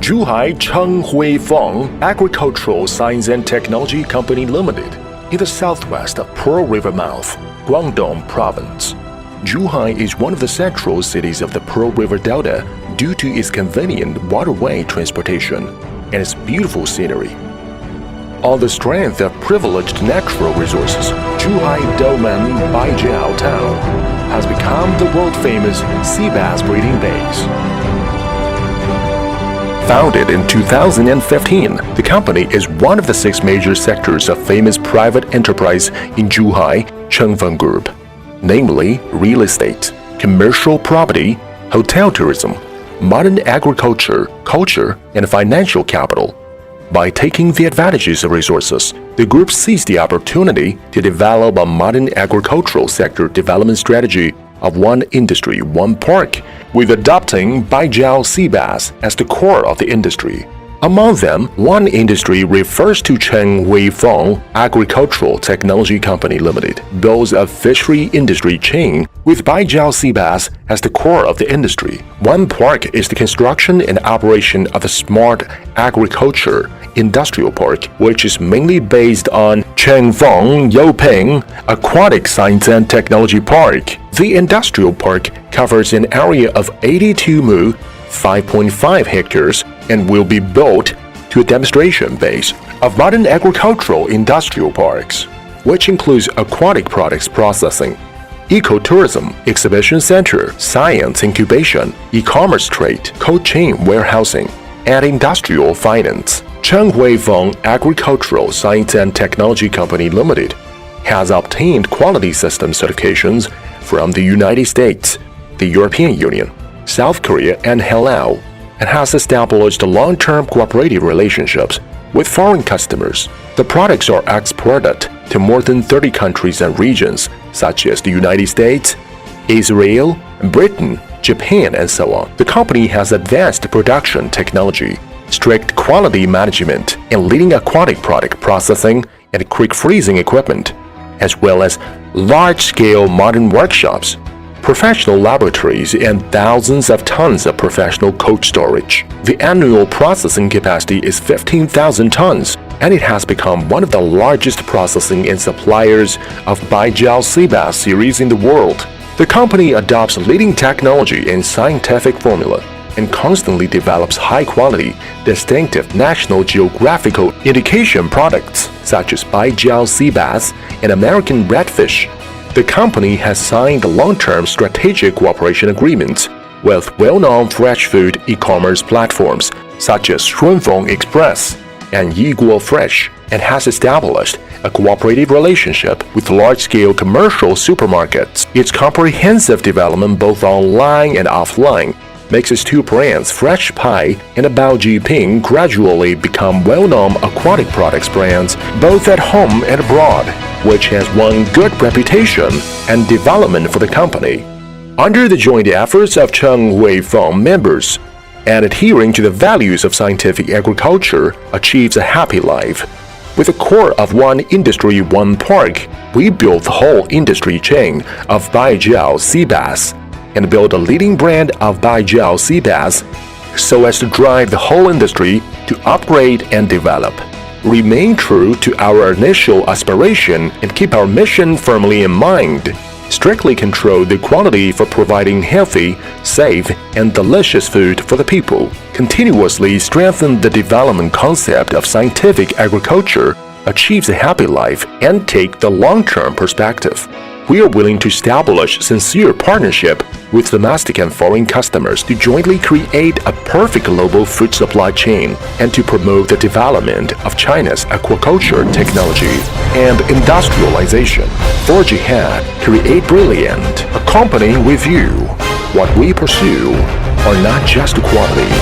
Zhuhai Chenghuifeng Agricultural Science and Technology Company Limited, in the southwest of Pearl River mouth, Guangdong Province. Zhuhai is one of the central cities of the Pearl River Delta due to its convenient waterway transportation and its beautiful scenery. On the strength of privileged natural resources, Zhuhai Dolmen Baijiao town has become the world-famous sea bass breeding base. Founded in 2015, the company is one of the 6 major sectors of famous private enterprise in Zhuhai Chenghuifeng Group, namely real estate, commercial property, hotel tourism, modern agriculture, culture, and financial capital. By taking the advantages of resources, the group seized the opportunity to develop a modern agricultural sector development strategy of one industry, one park, with adopting Baijiao sea bass as the core of the industry. Among them, one industry refers to Chenghuifeng Agricultural Technology Company Limited, builds a fishery industry chain with Baijiao sea bass as the core of the industry. One park is the construction and operation of a smart agriculture industrial park, which is mainly based on Chenghuifeng Youping Aquatic Science and Technology Park. The industrial park covers an area of 82 mu, 5.5 hectares, and will be built to a demonstration base of modern agricultural industrial parks, which includes aquatic products processing, ecotourism, exhibition center, science incubation, e-commerce trade, cold chain warehousing, and industrial finance. Chenghuifeng Agricultural Science and Technology Company Limited has obtained quality system certifications from the United States, the European Union, South Korea, and Laos, and has established long-term cooperative relationships with foreign customers. The products are exported to more than 30 countries and regions, such as the United States, Israel, Britain, Japan, and so on. The company has advanced production technology, strict quality management, and leading aquatic product processing and quick freezing equipment, as well as large-scale modern workshops, professional laboratories, and thousands of tons of professional cold storage. The annual processing capacity is 15,000 tons, and it has become one of the largest processing and suppliers of Baijiao sea bass series in the world. The company adopts leading technology and scientific formula and constantly develops high-quality, distinctive national geographical indication products such as Baijiao sea bass and American redfish. The company has signed long-term strategic cooperation agreements with well-known fresh food e-commerce platforms such as Chenghuifeng Express and Yiguo Fresh, and has established a cooperative relationship with large-scale commercial supermarkets. Its comprehensive development both online and offline makes its 2 brands, Fresh Pie and Baojiping, gradually become well-known aquatic products brands both at home and abroad, which has won good reputation and development for the company. Under the joint efforts of Chenghuifeng members and adhering to the values of scientific agriculture achieves a happy life. With a core of one industry, one park, we built the whole industry chain of Baijiao sea bass and build a leading brand of Baijiao sea bass so as to drive the whole industry to upgrade and develop. Remain true to our initial aspiration and keep our mission firmly in mind. Strictly control the quality for providing healthy, safe, and delicious food for the people. Continuously strengthen the development concept of scientific agriculture, achieves a happy life, and take the long-term perspective. We are willing to establish sincere partnership with domestic and foreign customers to jointly create a perfect global food supply chain and to promote the development of China's aquaculture technology and industrialization. Forge ahead, create brilliant, accompany with you. What we pursue are not just quality,